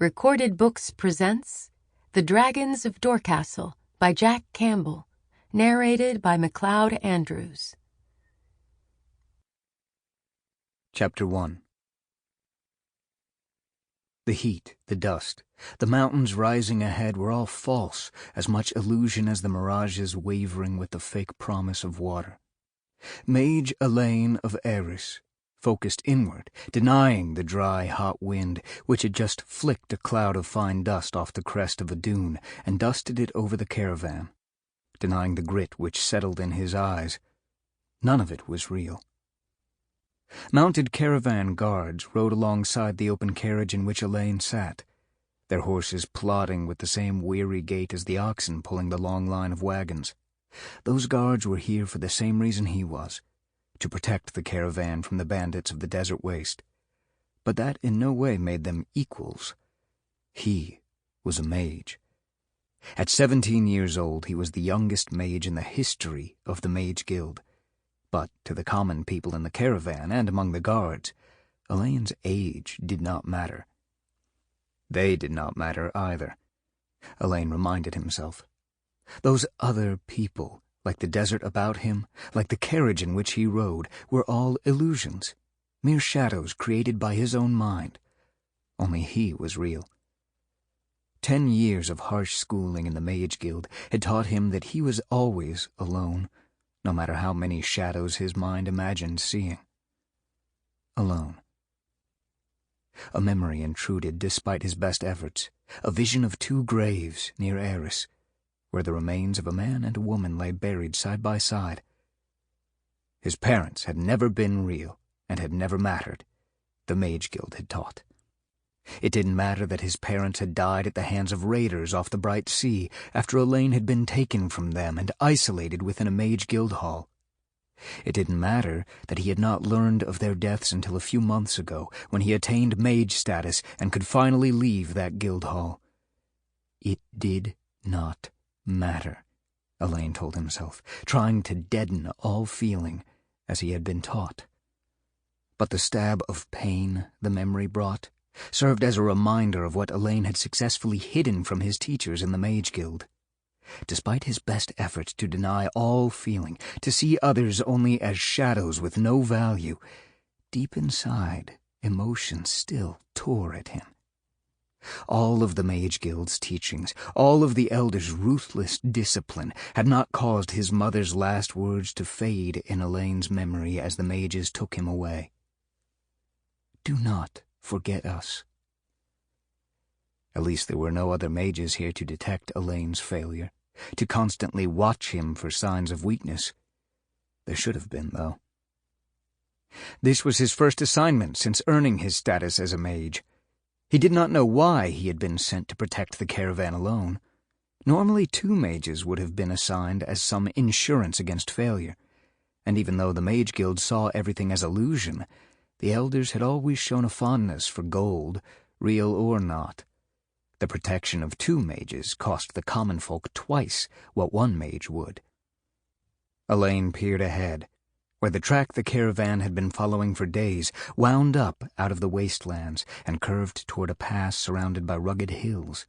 Recorded Books presents The Dragons of Dorcastle by Jack Campbell, narrated by Macleod Andrews. Chapter 1. The heat, the dust, the mountains rising ahead were all false, as much illusion as the mirages wavering with the fake promise of water. Mage Elaine of Eris focused inward, denying the dry, hot wind, which had just flicked a cloud of fine dust off the crest of a dune and dusted it over the caravan, denying the grit which settled in his eyes. None of it was real. Mounted caravan guards rode alongside the open carriage in which Elaine sat, their horses plodding with the same weary gait as the oxen pulling the long line of wagons. Those guards were here for the same reason he was, to protect the caravan from the bandits of the desert waste. But that in no way made them equals. He was a mage. At 17 years old, he was the youngest mage in the history of the Mage Guild. But to the common people in the caravan and among the guards, Elaine's age did not matter. They did not matter either, Elaine reminded himself. Those other people, like the desert about him, like the carriage in which he rode, were all illusions, mere shadows created by his own mind. Only he was real. 10 years of harsh schooling in the Mage Guild had taught him that he was always alone, no matter how many shadows his mind imagined seeing. Alone. A memory intruded despite his best efforts, a vision of 2 graves near Eris, where the remains of a man and a woman lay buried side by side. His parents had never been real and had never mattered, the Mage Guild had taught. It didn't matter that his parents had died at the hands of raiders off the bright sea after Elaine had been taken from them and isolated within a Mage Guild hall. It didn't matter that he had not learned of their deaths until a few months ago, when he attained mage status and could finally leave that guild hall. It did not matter, Elaine told himself, trying to deaden all feeling as he had been taught. But the stab of pain the memory brought served as a reminder of what Elaine had successfully hidden from his teachers in the Mage Guild. Despite his best efforts to deny all feeling, to see others only as shadows with no value, deep inside, emotion still tore at him. All of the Mage Guild's teachings, all of the elders' ruthless discipline, had not caused his mother's last words to fade in Elaine's memory as the mages took him away. Do not forget us. At least there were no other mages here to detect Elaine's failure, to constantly watch him for signs of weakness. There should have been, though. This was his first assignment since earning his status as a mage. He did not know why he had been sent to protect the caravan alone. Normally 2 mages would have been assigned as some insurance against failure, and even though the Mage Guild saw everything as illusion, the elders had always shown a fondness for gold, real or not. The protection of 2 mages cost the common folk twice what 1 mage would. Elaine peered ahead, where the track the caravan had been following for days wound up out of the wastelands and curved toward a pass surrounded by rugged hills.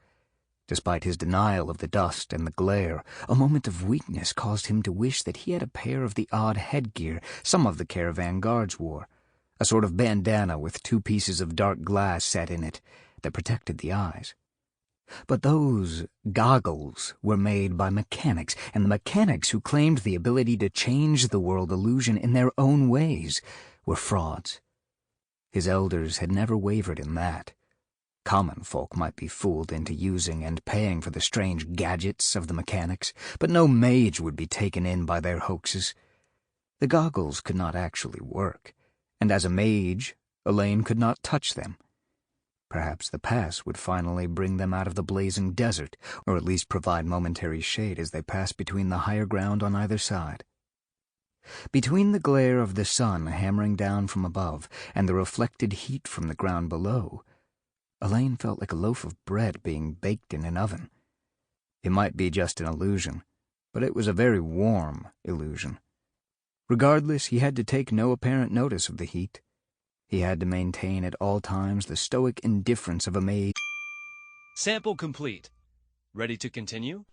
Despite his denial of the dust and the glare, a moment of weakness caused him to wish that he had a pair of the odd headgear some of the caravan guards wore, a sort of bandana with 2 pieces of dark glass set in it that protected the eyes. But those goggles were made by mechanics, and the mechanics who claimed the ability to change the world illusion in their own ways were frauds. His elders had never wavered in that. Common folk might be fooled into using and paying for the strange gadgets of the mechanics, but no mage would be taken in by their hoaxes. The goggles could not actually work, and as a mage, Elaine could not touch them. Perhaps the pass would finally bring them out of the blazing desert, or at least provide momentary shade as they passed between the higher ground on either side. Between the glare of the sun hammering down from above and the reflected heat from the ground below, Elaine felt like a loaf of bread being baked in an oven. It might be just an illusion, but it was a very warm illusion. Regardless, he had to take no apparent notice of the heat. He had to maintain at all times the stoic indifference of a mage. Sample complete. Ready to continue?